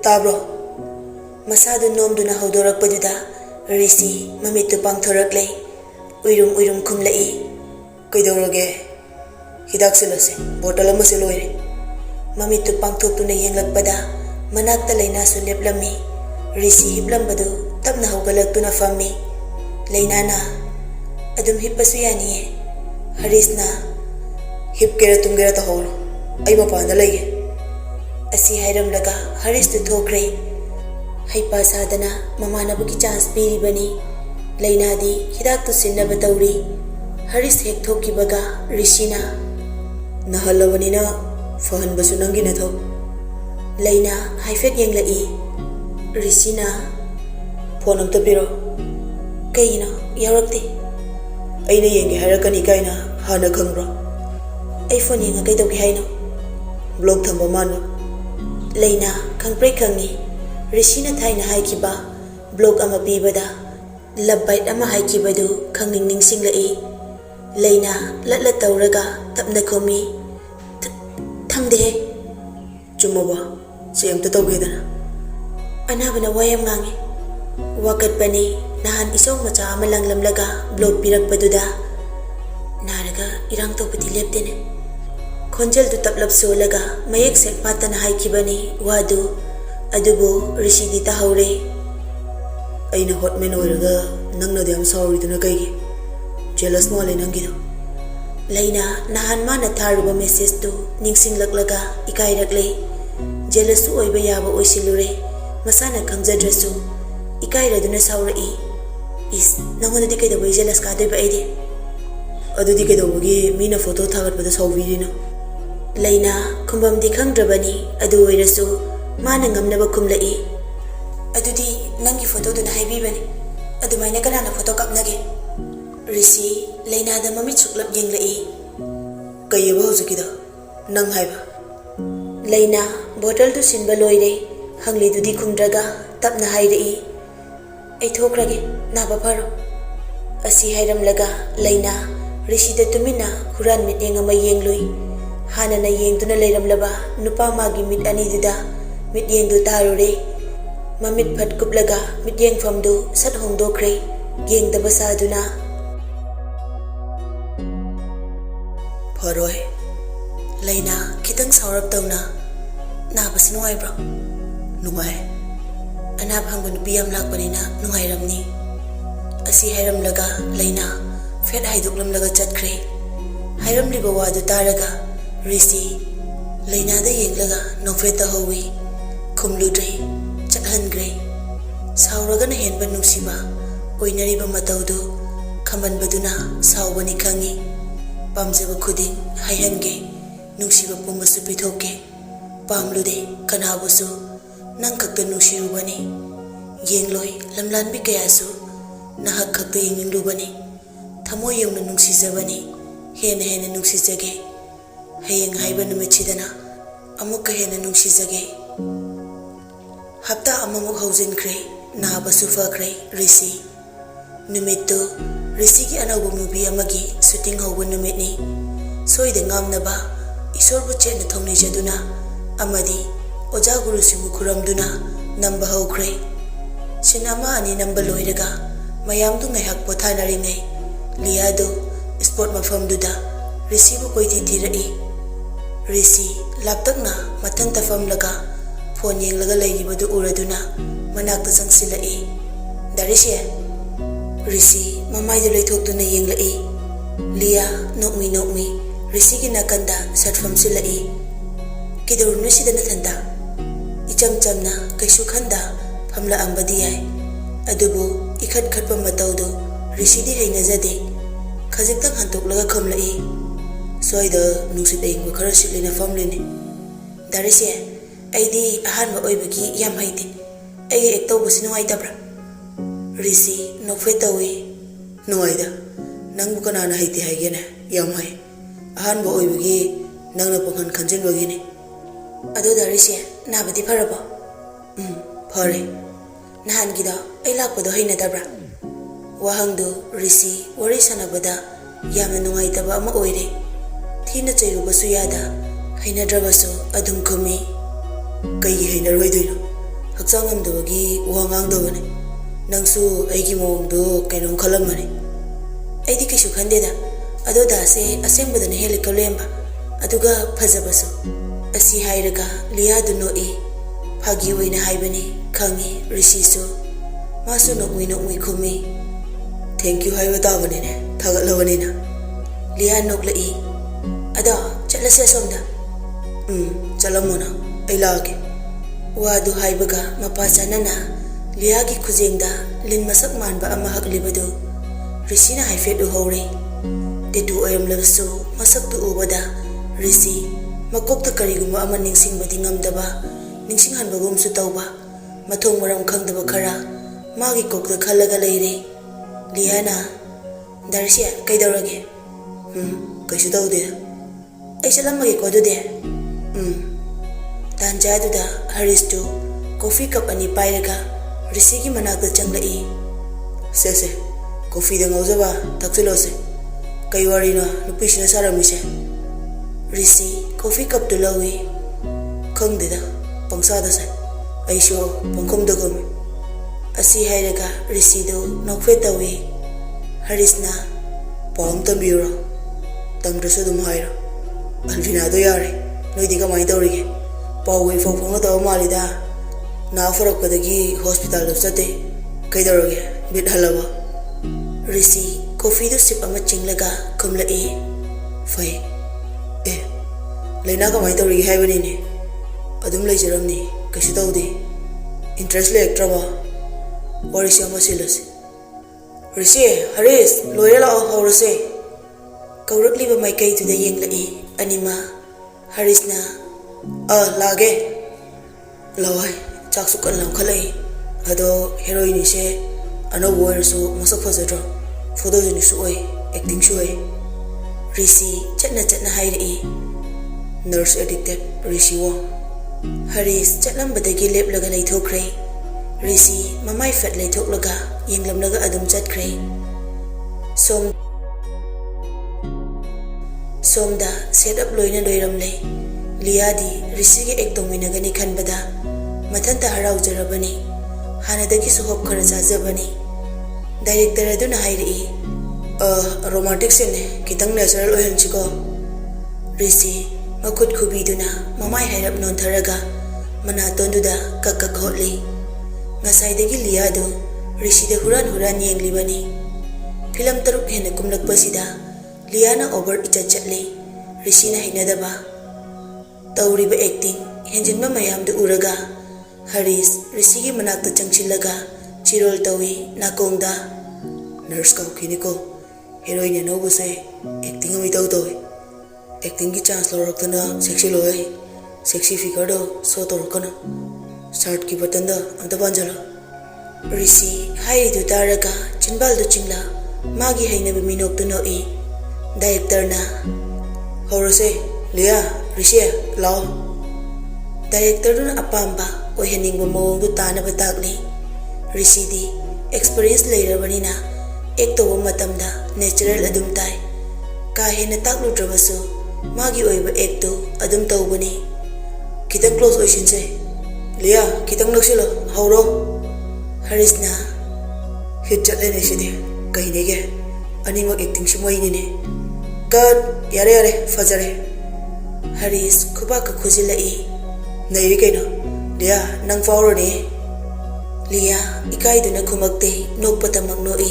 tabro masadu nomduna haudorakpaduda Rishi mamitu pangthoraklei uirum khumlai kaidoroge hidak silase bottle ama siloire mamitu pangthoktuna yenglakpada manakta laina su leplami Rishi hiplambadu tapna haugalakuna fammi lainana adum hippasu yani Harisna hipkera tumgera taholo ai mapanda lege asi hairamlaga Haris tu thokre haipa sadana mamanabuki chance piribani lainadi hidak tu sinnaba tawri Haris hek thokibaga Rishina nahalawanina fahanbasu nangi natho laina haifek yenglai Rishina phone amta piro kaina yarakte aina yenge harakani kaina hana khangbro ai phone yenga kai tawki haino blog thamba mano laina khangprei khangni Rishina thaina haikiba blog ama pibada labbait ama haikibadu khangning ningsinglai laina latla tawraga tapna khomi thangde chumaba semta tawgedana anabana wayam ngangi wakat pani nahan isong macha ama langlamlaga blog pirakpaduda naraga irang topati leptene khonjal du taplap solaga mayek sek patana haikibani wadu adubu Rishidi tahore aina hotman oiraga nangna dam sorry duna kaigi jealous mo le nangido laina nahan mana tharuba message tu ningsing laklaga ikai rakle jealous tu oiba yaba oisilure masana khangjadrasu ikai raduna saurai is nangoda dikai da bai jealous ka doi ba aidi adu dikai da bogi mina photo thagat bada saubirino laina kumbam di khangdrabani adu oirasu mana ngamnaba kumlai adudi nangi photo duna haibibani adumaina kanana photo kapnage Rishi laina da mami chuklap yenglai kayeba huzukida nang haiba laina bottle tu sinba loire hangli dudi khumdraga tapna hairei ai thokrage na ba pharo asi hairamlaga laina Rishi da tumina huran mit yengama yenglui hana na yengduna leiramlaba nupa magi mit ani duda mit yengdu tarure mamit phat kuplaga mit yeng famdu sat hongdokre yeng da basaduna Paroi laina kitang saurap tawna na bas nungai bro nungai anab hangun piyam lakpanina nungai ramni asi hairam laga laina fet haiduklam laga chatkre hairam liba wadu taraga Rishi laina da yenglaga nofeta howi khumludre chathangre sauraga na henba nungsiba oinariba mataudu khamanbaduna saubani khangi pamjaba khuding haihange nungsiba pumbasu pithoke pamlude kanabusu nang khakta nungsirubani yengloi lamlanbi kayasu nahak khakta yenglubani thamoy yongna nungsijabani hena nungsijage hayeng haiba numichidana amukka hena nungsijage hapta amamuk haujinkre nabasu fakre Rishi numittu Rishi ki anauba movie amagi shooting hauba numitni soide ngamnaba isorbu chena thongni jaduna amadi oja guru simu khuramduna namba haukre sinama ani namba loiraga mayamdu ngaihak pothanari ngai liado sport mafamduda Rishi bu koiti thirai Rishi laptakna mathanta famlaga phone yenglaga lairibadu uraduna manakta jangsilai darishe Rishi mamai de leithokduna yenglai Lia nokmi Rishi ki nakanda satfam silai kidurnu sidana thanda icham chamna kaisu khanda phamla ambadi ai adubu ikhat khatpa mataudo Rishi di heina jade khajiktak hantoklaga khamlai soida nungsit aingba khara sitlina famlini darishe aidi ahanba oibagi yam haiti ai ekto busi nuai tabra Rishi nofetawi nuaida nangbu kanana haiti haigena yam hai ahanba oibagi nangna panghan khanjin bagini adu darishe nabadi pharaba phare nahan gida ai lakpado haina dabra wahangdu Rishi wari sanabada yamna nungai taba ama oire thina chairubasu yada haina drabasu adum khumi kai haina roidoino hakchang ngamdabagi wa ngangdabani nangsu aigi mawongdo kainom khalamani aidi kishu khandeda ado dase asengbadana hele kalemba aduga phajabasu asi hairaga liya du noi phagi oina haibani khangi rishi masu nokmi khumi thank you haiba tabani ne thagatlabani na liya noklai ada chalase somda chalamona ai lage wadu haibaga mapa chanana liya gi khujengda lin masak manba ama haklibadu rishina haifedu hore dedu ayam labsu masak tu ubada rishi makokta kariguma ama ningsing badi ngamdaba ningsing hanbagum su tawba mathong maram khangdaba khara magi kokta khalaga leire liana darsia kaidawrage kaishu tawde ai chalamage ko dude tanja duda haristu coffee cup ani pairaga rishi gi manakta changlai se coffee da ngaujaba takchilose kai warina nupishna saramise rishi coffee cup to lawi khangdeda pangsada sa aisho pangkhom da gom asi hairaga rishi do nokfe tawi harisna pam tambiro tamdrasu dum haira alvina do yare noidi ka mai tawrige pawi phong da malida na farak padagi hospital da sate kai dawrage bit halaba rishi coffee do sip ama chinglaga kumlai fai laina ka mai tawrige haibani ne adum leijaramni kaishu tawde interest le ektraba warisi ama silas rishi haris loyala horose kaurakliba mai kai tu da yenglai anima harisna lage lawai chaksu kan lam khalai ado heroine se ano boyersu masak phajadro photogenic su oi acting su oi rishi chatna hairi nurse addicted rishi wa haris chatlambadagi leplaga leithokre rishi mamai fat leithoklaga yenglamlaga adum chatkre somda set up loina loiramle liadi rishi ge ek dominagani khanbada mathanta harau jarabani hanadagi su hop khara chajabani director aduna hairi romantic scene kitang natural oil chiko rishi makut khubiduna mamai hairap non tharaga manatonduda kakak hotli ngasaidagi liado rishi de huran yenglibani film taruk hena kumlak pasida liana over ichatli rishi na hinadaba tawriba acting henjinba mayam de uraga haris rishi gi manakta changchilaga chirol tawi nakongda nurse ka kiniko heroine no buse acting ami tawi acting ki chance loraktana sexy loy sexy figure do so torkana start ki button da anta banjala rishi hai du taraga chinbal du chingla magi haina bi minok tu no e director na horose lia rishi lao director na apamba oi hening bo mong du tana batakli rishi di experience leirabani na ek to matam da natural adum tai ka hena taklu trabasu magi oi ba ek to adum tawbani kitang close oisin se lia kitang naksilo hauro harisna hit chatle ne side kai ne ge anima acting simoi ne cut yare fajare haris khuba ka khujilai nei kaino lia nang fauro ne lia ikai duna khumakte nokpatamak noi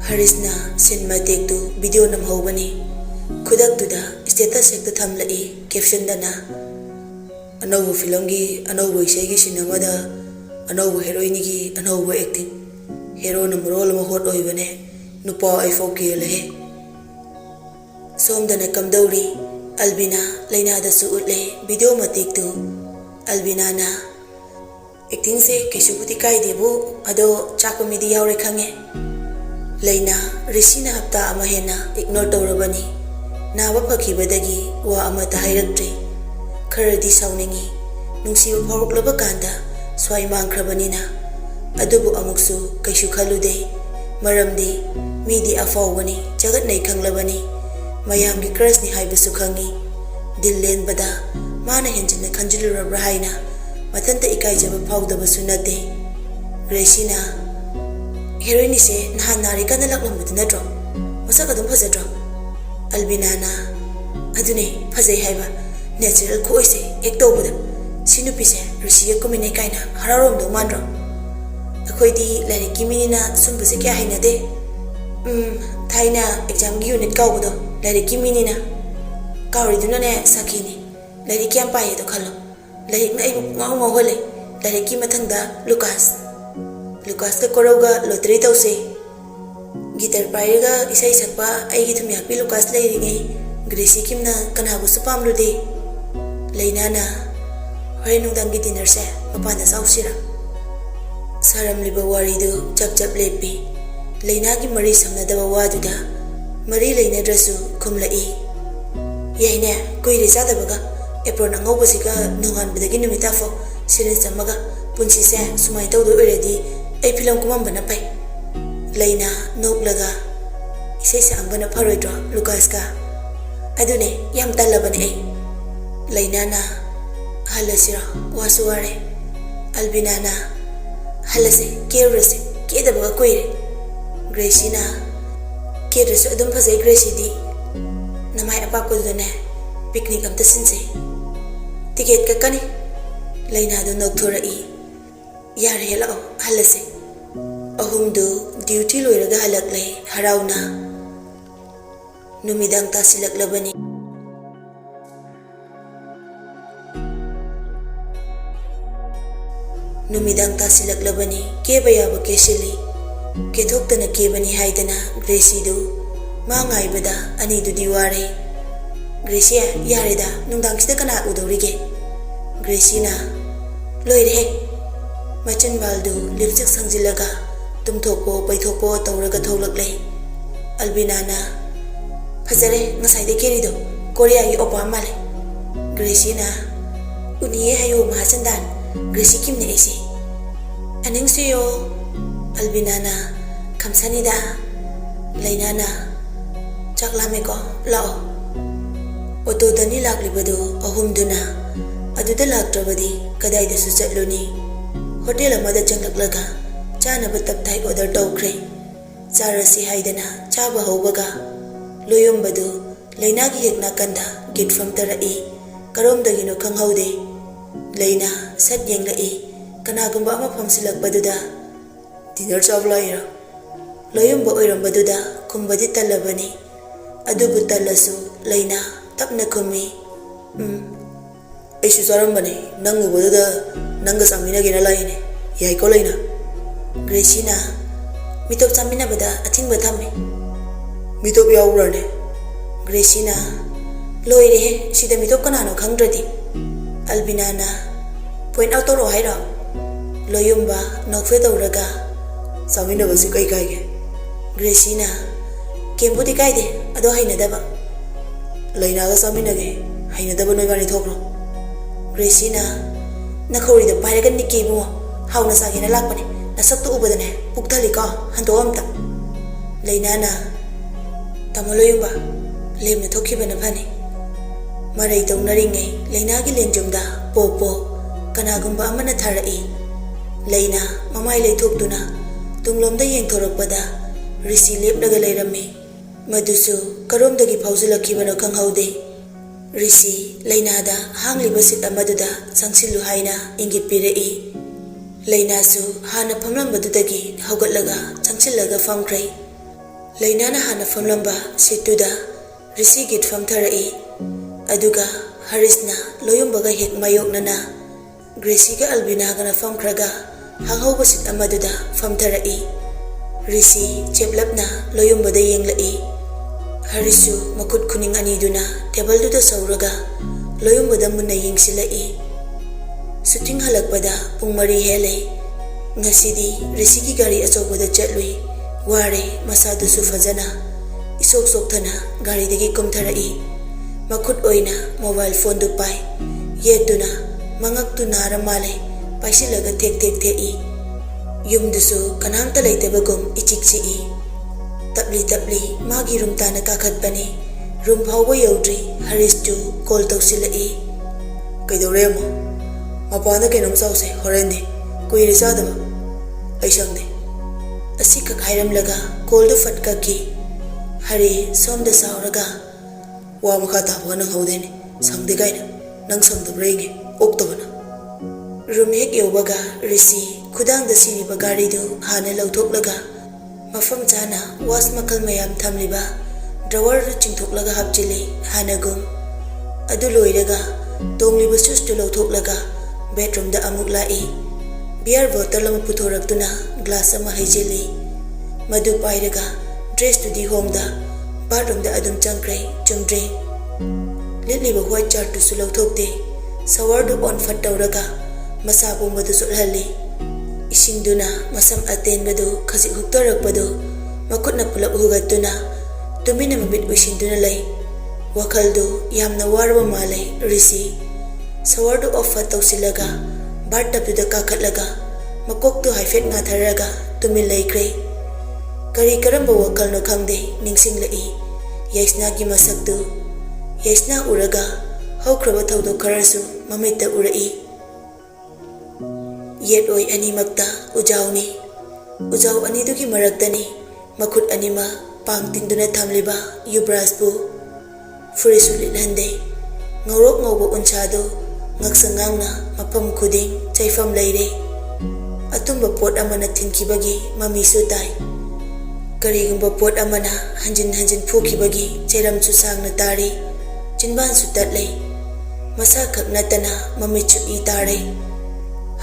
harisna cinema take tu video nam hobani khudak tuda status ekta thamlai caption dana anau film gi anau isai gi cinema da anau heroine gi anau acting hero nam role ma hot oibane nupa ai foke lehe somdana kamdauri albina laina da su utle video matik tu albina na acting se kishubuti kai debu ado chakomidi yaure khange laina rishina hapta ama hena ignore tawrabani nawa phakibadagi wa ama ta hairaktre kharadi sauningi nungsiba phawuklaba kanda swai mangkhrabani na adubu amuksu kaishu khalude maramdi midi afawani jagat nei khanglabani mayam gi crush ni haibasu khangi dillen bada mana henjina khanjilurabra haina mathanta ikaijaba phawdabassu nate. Gracie heroine se nahan nari kana laklambadu natro masak adum phajadro. Albina adune phajai haiba natural khoise ek tawbada sinupi se rusiya kumine kaina hararom do mandro. Akhoidi lairiki minina sumbase kya hainade. Thaina exam gi unit kawbudo lairiki minina kawriduna ne sakini lairiki am paye do khalo lairik na ibu ngau hole lairiki mathangda Lucas ka koroga lottery tause gitar pairega isai sakpa aigi thumya pi Lucas lairige Gracie kimna kanabu supam lude leinana hore nungdangi dinner se mapanda sausira saram liba waridu chap lepi leina gi mari samnadaba waduda mari leina drasu kumlai yaine koire sadabaga apron angobasiga nungan bedagi numita fo sirin samaga punsi se sumai tawdo already ai film kumambana pai leina noklaga isai sa ambana pharoidro Lucas ka adune yam talabane ai leina halasira wasuare Albina halase kerase kedabaga koire Gracie kedrasu adum phajai Gracie di namai apakudune picnic amta sinse ticket ka kani leina do nokthora yare helao halase ahumdu duty loiraga halaklai harauna numidang tasilaklabani keba yaba kesili kethoktana kebani haidana Gracie do mangai bada ani du diware Gracie yareda nungdang sida kana udorige Gracie loire machin baldu lipstick sangjilaga tumthokpo paithokpo tawraga tholaklai Albina phajare ngasai de kerido Korea gi opa male Gracie uniye hayo mahasandan Gracie kimne isi aning seyo Albina kamsanida leina chaklame ko lao oto dani laklibado ahumduna aduda laktrabadi kadai da su chatluni hotel amada changlaklaga chana batapthai order tawkhre charasi haidana chaba hawbaga loyombadu leina gi hekna kanda gate from tarai karom dagino khanghaude leina sat yenglai kanagumba ama famsilakbaduda dinner chavlaira loyomba oirambaduda kumbadi talabani adubu talasu leina tapna kumi aisu sarambane nangu baduda nanga samina gina laine yai ko leina Gracie mitop samina bada athing bathame mitop yaurane Gracie loire he sida mitop kanano khangdradi Albina point out toro haira loyomba nokfe tawraga samina basi kai ge Gracie kembudi kaide ado hainadaba leina ga samina ge hainadaba noibani thokro Gracie nakhori da pairaga nikibu hauna sagina lakpane nasaktu ubadane pukthali ka hando amta leina tamoloyumba lemna thokhibana phani marai tawnaringai leina gi lenjumda popo kanagumba amana tharai leina mamai leithokduna tunglomda yengthorakpada risi lepnaga leirame madusu karomdagi phawjulakhibana khanghaude risi leinada hangliba sit amaduda sangsilu haina ingit pirei leina su hana phamlambadudagi haugatlaga changsillaga famkhrai leina hana phamlamba situda risi git famtharai aduga harisna loyombaga hek mayoknana Gracie ga Albina gana famkhraga hanghauba sit amaduda famtharai risi cheplapna loyombada yenglai harisu makut khuning ani duna table duda sauraga loyombada munna yengsilai shooting halakpada pungmari hele ngasidi risi gi gari achobada chatlui ware masadu su fajana isok sok thana gari degi kumtharai makut oina mobile phone du pai yetuna mangak tu nara male paisilaga tek i yumdusu kanamta leitebagum ichiksi tapli magi room tana kakhat bani room phawba yaudri haris tu call tawsilai kaidoremo Mapana kainom sause horendi kuiri sadaba ai sangde asi ka khairam laga kol do fatka ki hari somda sauraga wa makha ta bana haudeni sangde gaina nang samda brege oktobana room hek yobaga risi khudang da siri bagari do hana lauthok laga mafam chana was makal mayam thamliba drawer chingthok laga hapchili hanagum adu loiraga tongli sus to lauthok laga bedroom da amuk lai beer bottle lama puthoraktuna glass ama haijili madu pairaga dress to di home da bathroom da adum changkrai chumdre litliba white chart to sulau thokte shower do on fat tawraga masa bu madu sulhali ising duna masam aten badu khasi huktorak badu makutna pulap hugatuna tumina mabit usin duna lai wakal do yamna warwa malai risi shower do off fat tawsilaga bathtub da kakatlaga makok to haifet nga tharaga tumin laikre kari karamba wakal no khangde ningsing lai yaisna gi masak tu yaisna uraga haukraba thawdo kharasu mamita urai yet oi ani makta ujauni ujau ani du gi maraktani makut anima pangting duna thamliba yubrasbu furisulit hande ngorok ngobo unchado ngaksangangna mapam khuding chaifam leire atumba pot amana thinkibagi mami sutai karigumba pot amana hanjin phukibagi chairam chu sangna tari chinban su tatlei masa khak natana mami chu I tare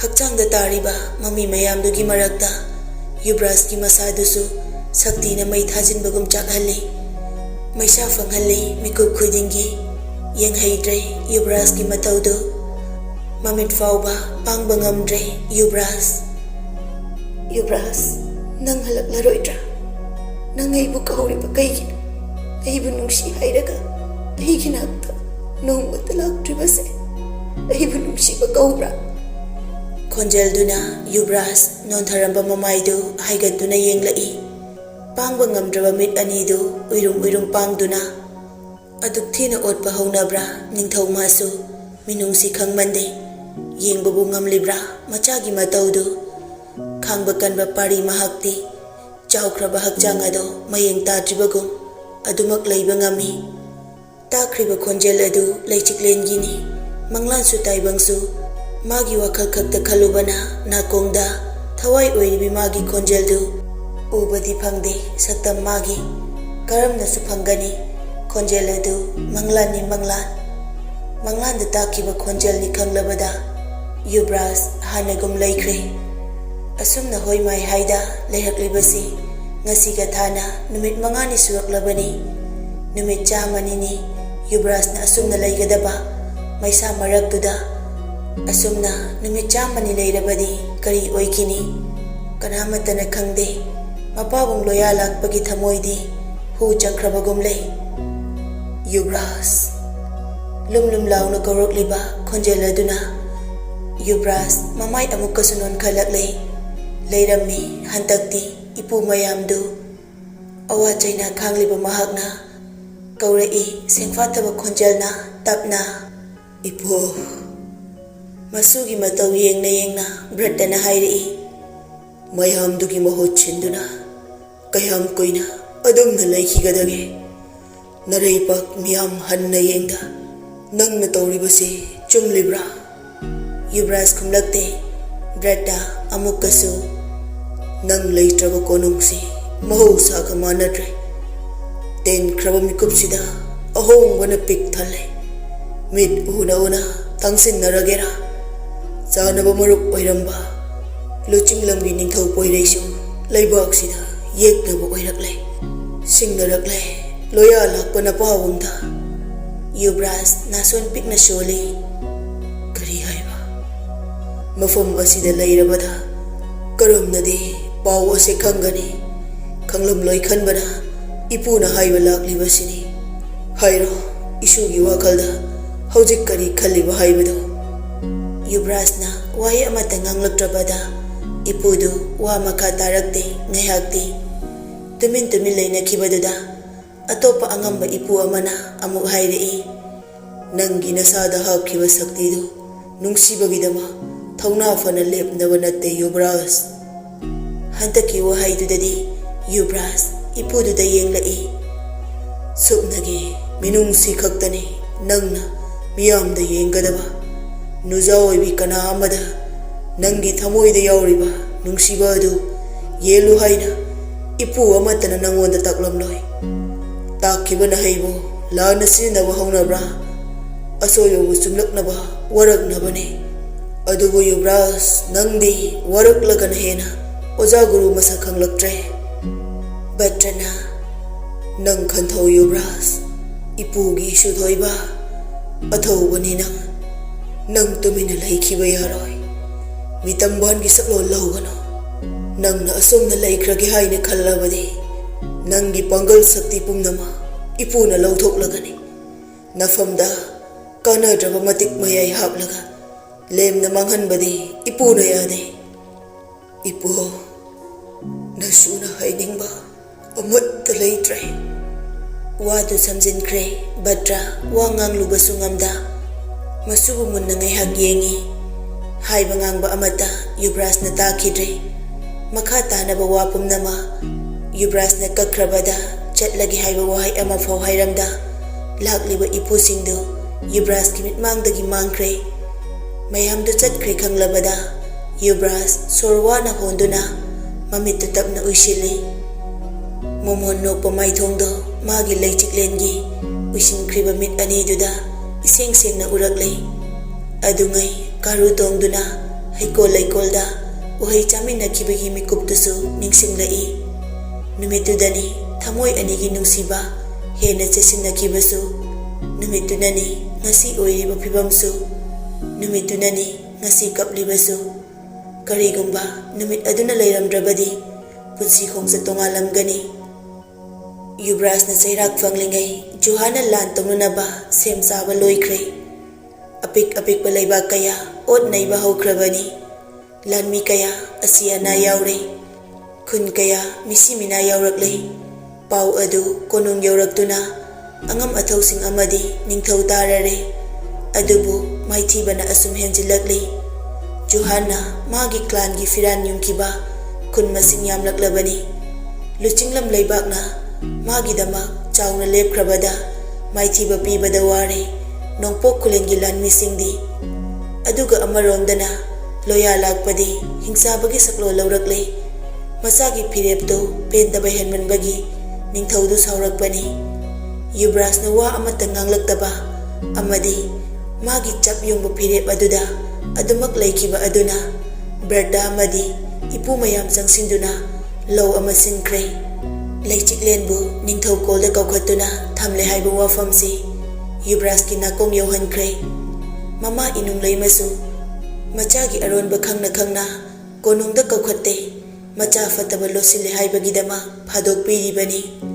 hakchang da tariba mami mayam dugi marakta yubras ki masa dusu sakti na mai thajin bagum chakhalli maisa fanghalli mikup khudingi yeng haidre yubras ki mataudu mamit fauba pangba ngamdre yubras nang halak laroidra nang ai bu kauri ba kaigi ai bu nungsi hairaga ai ginakta nong matalak tribase ai bu nungsi ba kaubra khonjel duna yubras non tharamba mamaidu haigat duna yenglai pangba ngamdraba mit ani du uirum pangduna aduk thina otpa haunabra ningthau masu minungsi khangmande yengbabu ngamlibra machagi mataudu khangba kanba pari mahakti chaukraba hakchang ado mayeng tadribagum adumak leiba ngami takriba khonjel adu leichiklenggini manglan su taibangsu magi wakhal khakta khalubana nakongda thawai oiribi magi khonjel du ubadi phangde saktam magi karamna su phangani khonjel adu manglan da takiba khonjel ni khanglabada yubras hanagum laikre asumna hoimai haida lehaklibasi ngasi ga thana numit mangani suraklabani numit chamani ni yubras na asumna laigadaba maisa maraktuda asumna numit chamani leirabadi kari oikini kanamatana khangde mapabung loya lakpagi thamoidi hu changkrabagum lei yubras lumlum launa korokliba khonjeladuna yubras mamai amukasu non khalaklei leirammi hantakti ipu mayamdu awa chaina khangliba mahakna kaurei sengfataba khonjelna tapna ipu masugi matau yengna bratana hairi mayamdugi mahut chinduna kayam koina adumna laikhigadage naraipak miyam hanna yenga nangna tauribase chumlibra yubras khumlakte brata amukasu nang leitraba konungsi mahousa ka manadre ten kraba mikupsida ahongwana pik thale mit una tangsin naragera chanaba maruk oiramba luchinglamgi ningthau poireisu leibaksida yeknaba oirakle singnarakle loya lakpana pawungda yubras nason pikna sholi kari haiba mafam asida leirabada karamnadi paw ase khangani khanglam loi khanbana ipuna haiba laklibasini hairo isugi wakalda hojik kari khaliba haibado yubrasna wai amata nganglaktrabada ipudu wa makha tarakte ngaihakti tumin leina khibaduda atopa angamba ipu amana amu hairei nangi nasada hapkiba saktidu ꯅꯨꯡꯁꯤꯕꯒꯤꯗꯃꯛ ꯊꯧꯅꯥ ꯐꯅ ꯂꯦꯞꯅꯕ ꯅꯠꯇꯦ ꯌꯨꯕ꯭ꯔꯥꯖ ꯍꯟꯗꯛꯀꯤ ꯋꯥꯍꯩꯗꯨꯗꯗꯤ ꯌꯨꯕ꯭ꯔꯥꯖ ꯏꯄꯨꯗꯨꯗ ꯌꯦꯡꯂꯛꯏ ꯁꯨꯞꯅꯒꯤ ꯃꯤꯅꯨꯡꯁꯤ ꯈꯛꯇꯅꯤ ꯅꯪꯅ ꯃꯤꯌꯥꯝꯗ ꯌꯦꯡꯒꯗꯕ ꯅꯨꯖꯥ ꯑꯣꯏꯕꯤ ꯀꯅꯥ ꯑꯃꯗ ꯅꯪꯒꯤ ꯊꯃꯣꯏꯗ ꯌꯥꯎꯔꯤꯕ ꯅꯨꯡꯁꯤꯕ ꯑꯗꯨ ꯌꯦꯜꯂꯨ ꯍꯥꯏꯅ ꯏꯄꯨ ꯑꯃꯠꯇꯅ ꯅꯪꯉꯣꯟꯗ ꯇꯥꯛꯂꯝꯂꯣꯏ ꯇꯥꯛꯈꯤꯕꯅ ꯍꯩꯕꯨ ꯂꯥꯟꯅ ꯁꯤꯖꯤꯟꯅꯕ ꯍꯧꯅꯕ꯭ꯔꯥ ꯑꯁꯣꯏꯕꯕꯨ ꯆꯨꯝꯂꯛꯅꯕ ꯋꯥꯔꯛꯅꯕꯅꯤ ꯑꯗꯨꯕꯨ ꯌꯨꯕ꯭ꯔꯥꯖ ꯅꯪꯗꯤ ꯋꯥꯔꯛꯂꯒꯅ ꯍꯦꯟꯅ ꯑꯣꯖꯥ ꯒꯨꯔꯨ ꯃꯁꯛ ꯈꯪꯂꯛꯇ꯭ꯔꯦ ꯕꯠꯇ꯭ꯔꯅ ꯅꯪ ꯈꯟꯊꯧ ꯌꯨꯕ꯭ꯔꯥꯖ ꯏꯄꯨꯒꯤ ꯏꯁꯨꯊꯣꯏꯕ ꯑꯊꯧꯕꯅꯤ ꯅꯪ ꯇꯨꯃꯤꯟꯅ ꯂꯩꯈꯤꯕ ꯌꯥꯔꯣꯏ ꯃꯤꯇꯝꯕꯥꯟꯒꯤ ꯁꯛꯂꯣꯟ ꯂꯧꯒꯅꯨ ꯅꯪꯅ ꯑꯁꯨꯝꯅ ꯂꯩꯈ꯭ꯔꯒꯦ ꯍꯥꯏꯅ ꯈꯜꯂꯕꯗꯤ ꯅꯪꯒꯤ ꯄꯥꯡꯒꯜ ꯁꯛꯇꯤ ꯄꯨꯝꯅꯃꯛ ꯏꯄꯨꯅ ꯂꯧꯊꯣꯛꯂꯒꯅꯤ ꯅꯐꯝꯗ ꯀꯥꯟꯅꯗ꯭ꯔꯕ ꯃꯇꯤꯛ ꯃꯌꯥꯏ ꯍꯥꯞꯂꯒ ꯂꯦꯝꯅ ꯃꯥꯡꯍꯟꯕꯗꯤ ꯏꯄꯨꯅ ꯌꯥꯗꯦ ꯏꯄꯨ ꯅꯁꯨꯅ ꯍꯥꯏꯅꯤꯡꯕ ꯑꯃꯠꯇ ꯂꯩꯇ꯭ꯔꯦ ꯋꯥꯗꯨ ꯁꯝꯖꯤꯟꯈ꯭ꯔꯦ ꯕꯠꯇ꯭ꯔ ꯋꯥ ꯉꯥꯡꯂꯨꯕꯁꯨ ꯉꯝꯗ ꯃꯁꯨꯕꯨ ꯃꯨꯟꯅ ꯉꯥꯏꯍꯥꯛ ꯌꯦꯡꯉꯤ ꯍꯥꯏꯕ ꯉꯥꯡꯕ ꯑꯃꯠꯇ ꯌꯨꯕ꯭ꯔꯥꯖꯅ ꯇꯥꯈꯤꯗ꯭ꯔꯦ ꯃꯈꯥ ꯇꯥꯅꯕ ꯋꯥ ꯄꯨꯝꯅꯃꯛ ꯌꯨꯕ꯭ꯔꯥꯖꯅ ꯀꯛꯈ꯭ꯔꯕꯗ ꯆꯠꯂꯒꯦ ꯍꯥꯏꯕ ꯋꯥꯍꯩ ꯑꯃꯐꯥꯎ ꯍꯥꯏꯔꯝꯗ ꯂꯥꯛꯂꯤꯕ ꯏꯄꯨꯁꯤꯡꯗꯨ ꯌꯨꯕ꯭ꯔꯥꯖꯀꯤ ꯃꯤꯠꯃꯥꯡꯗꯒꯤ ꯃꯥꯡꯈ꯭ꯔꯦ ꯃꯌꯥꯝꯗꯨ ꯆꯠꯈ꯭ꯔꯦ ꯈꯪꯂꯕꯗ ꯌꯨꯕ꯭ꯔꯥꯖ ꯁꯣꯔ ꯋꯥꯅ ꯍꯣꯟꯗꯨꯅ ꯃꯃꯤꯠꯇꯨ ꯇꯞꯅ ꯎꯏꯁꯤꯜꯂꯤ ꯃꯣꯃꯣꯟ ꯅꯣꯛꯄ ꯃꯥꯏꯊꯣꯡꯗꯣ ꯃꯥꯒꯤ ꯂꯩꯆꯤꯛꯂꯦꯟꯒꯤ ꯎꯏꯁꯤꯟꯈ꯭ꯔꯤꯕ ꯃꯤꯠ ꯑꯅꯤꯗꯨꯗ ꯏꯁꯦꯡ ꯁꯦꯡꯅ ꯎꯔꯛꯂꯤ ꯑꯗꯨꯉꯩ ꯀꯥꯔꯨ ꯇꯣꯡꯗꯨꯅ ꯍꯩꯀꯣꯜ ꯂꯩꯀꯣꯜꯗ ꯎꯍꯩ ꯆꯥꯃꯤꯟꯅꯈꯤꯕꯒꯤ ꯃꯤꯀꯨꯞꯇꯨꯁꯨ ꯅꯤꯡꯁꯤꯡꯂꯛꯏ ꯅꯨꯃꯤꯠꯇꯨꯗꯅꯤ ꯊꯃꯣꯏ ꯑꯅꯤꯒꯤ ꯅꯨꯡꯁꯤꯕ ꯍꯦꯟꯅ ꯆꯦꯠꯁꯤꯟꯅꯈꯤꯕꯁꯨ ꯅꯨꯃꯤꯠꯇꯨꯅꯅꯤ ꯉꯁꯤ ꯑꯣꯏꯔꯤꯕ ꯐꯤꯕꯝꯁꯨ ꯅꯨꯃꯤꯠꯇꯨꯅꯅꯤ ꯉꯁꯤ ꯀꯞꯂꯤꯕꯁꯨ ꯀꯔꯤꯒꯨꯝꯕ ꯅꯨꯃꯤꯠ ꯑꯗꯨꯅ ꯂꯩꯔꯝꯗ꯭ꯔꯕꯗꯤ ꯄꯨꯟꯁꯤ ꯈꯣꯡꯆꯠ ꯇꯣꯉꯥꯜꯂꯝꯒꯅꯤ ꯌꯨꯕ꯭ꯔꯥꯖꯅ ꯆꯩꯔꯥꯛ ꯐꯪꯂꯤꯉꯩ ꯖꯨꯍꯥꯅ ꯂꯥꯟ ꯇꯧꯅꯅꯕ ꯁꯦꯝ ꯁꯥꯕ ꯂꯣꯏꯈ꯭ꯔꯦ ꯑꯄꯤꯛ ꯑꯄꯤꯛꯄ ꯂꯩꯕꯥꯛ ꯀꯌꯥ ꯑꯣꯠ ꯅꯩꯕ ꯍꯧꯈ꯭ꯔꯕꯅꯤ ꯂꯥꯟꯃꯤ ꯀꯌꯥ ꯑꯁꯤ ꯑꯅꯥ ꯌꯥꯎꯔꯦ ꯈꯨꯟ ꯀꯌꯥ ꯃꯤꯁꯤ ꯃꯤꯅꯥ ꯌꯥꯎꯔꯛꯂꯦ ꯄꯥꯎ ꯑꯗꯨ ꯀꯣꯅꯨꯡ ꯌꯧꯔꯛꯇꯨꯅ ꯑꯉꯝ ꯑꯊꯧꯁꯤꯡ ꯑꯃꯗꯤ ꯅꯤꯡꯊꯧ ꯇꯥꯔꯔꯦ ꯑꯗꯨꯕꯨ ꯃꯥꯏꯊꯤꯕꯅ ꯑꯁꯨꯝ ꯍꯦꯟꯖꯤꯜꯂꯛꯂꯤ ꯖꯨꯍꯥꯟꯅ ꯃꯥꯒꯤ ꯀ꯭ꯂꯥꯟꯒꯤ ꯐꯤꯔꯥꯟ ꯌꯨꯝꯈꯤꯕ ꯈꯨꯟ ꯃꯁꯤꯡ ꯌꯥꯝꯂꯛꯂꯕꯅꯤ ꯂꯨꯆꯤꯡꯂꯝ ꯂꯩꯕꯥꯛꯅ ꯃꯥꯒꯤꯗꯃꯛ ꯆꯥꯎꯅ ꯂꯦꯞꯈ꯭ꯔꯕꯗ ꯃꯥꯏꯊꯤꯕ ꯄꯤꯕꯗ ꯋꯥꯔꯦ ꯅꯣꯡꯄꯣꯛ ꯈꯨꯂꯦꯟꯒꯤ ꯂꯥꯟꯃꯤꯁꯤꯡꯗꯤ ꯑꯗꯨꯒ ꯑꯃꯔꯣꯝꯗꯅ ꯂꯣꯌꯥ ꯂꯥꯛꯄꯗꯤ ꯍꯤꯡꯁꯥꯕꯒꯤ ꯁꯛꯂꯣꯟ ꯂꯧꯔꯛꯂꯤ ꯃꯁꯥꯒꯤ ꯐꯤꯔꯦꯞꯇꯨ ꯄꯦꯟꯗꯕ ꯍꯦꯟꯃꯟꯕꯒꯤ ꯅꯤꯡꯊꯧꯗꯨ ꯁꯥꯎꯔꯛꯄꯅꯤ ꯌꯨꯕ꯭ꯔꯥꯖꯅ ꯋꯥ ꯑꯃꯠꯇ ꯉꯥꯡꯂꯛꯇꯕ ꯑꯃꯗꯤ ꯃꯥꯒꯤ ꯆꯞ ꯌꯨꯡꯕ ꯐꯤꯔꯦꯞ ꯑꯗꯨꯗ ꯑꯗꯨꯃꯛ ꯂꯩꯈꯤꯕ ꯑꯗꯨꯅ ꯕ꯭ꯔꯗ ꯑꯃꯗꯤ ꯏꯄꯨ ꯃꯌꯥꯝ ꯆꯪꯁꯤꯟꯗꯨꯅ ꯂꯧ ꯑꯃ ꯁꯤꯟꯈ꯭ꯔꯦ ꯂꯩꯆꯤꯛꯂꯦꯟꯕꯨ ꯅꯤꯡꯊꯧ ꯀꯣꯜꯗ ꯀꯧꯈꯠꯇꯨꯅ ꯊꯝꯂꯦ ꯍꯥꯏꯕ ꯋꯥꯐꯝꯁꯤ ꯌꯨꯕ꯭ꯔꯥꯖꯀꯤ ꯅꯥꯀꯣꯡ ꯌꯧꯍꯟꯈ꯭ꯔꯦ ꯃꯃꯥ ꯏꯅꯨꯡ ꯂꯩꯃꯁꯨ ꯃꯆꯥꯒꯤ ꯑꯔꯣꯟꯕ ꯈꯪꯅ ꯈꯪꯅ ꯀꯣꯅꯨꯡꯗ ꯀꯧꯈꯠꯇꯦ ꯃꯆꯥ ꯐꯠꯇꯕ ꯂꯣꯠꯁꯤꯜꯂꯦ ꯍꯥꯏꯕꯒꯤꯗꯃꯛ ꯐꯥꯗꯣꯛꯄꯤꯔꯤꯕꯅꯤ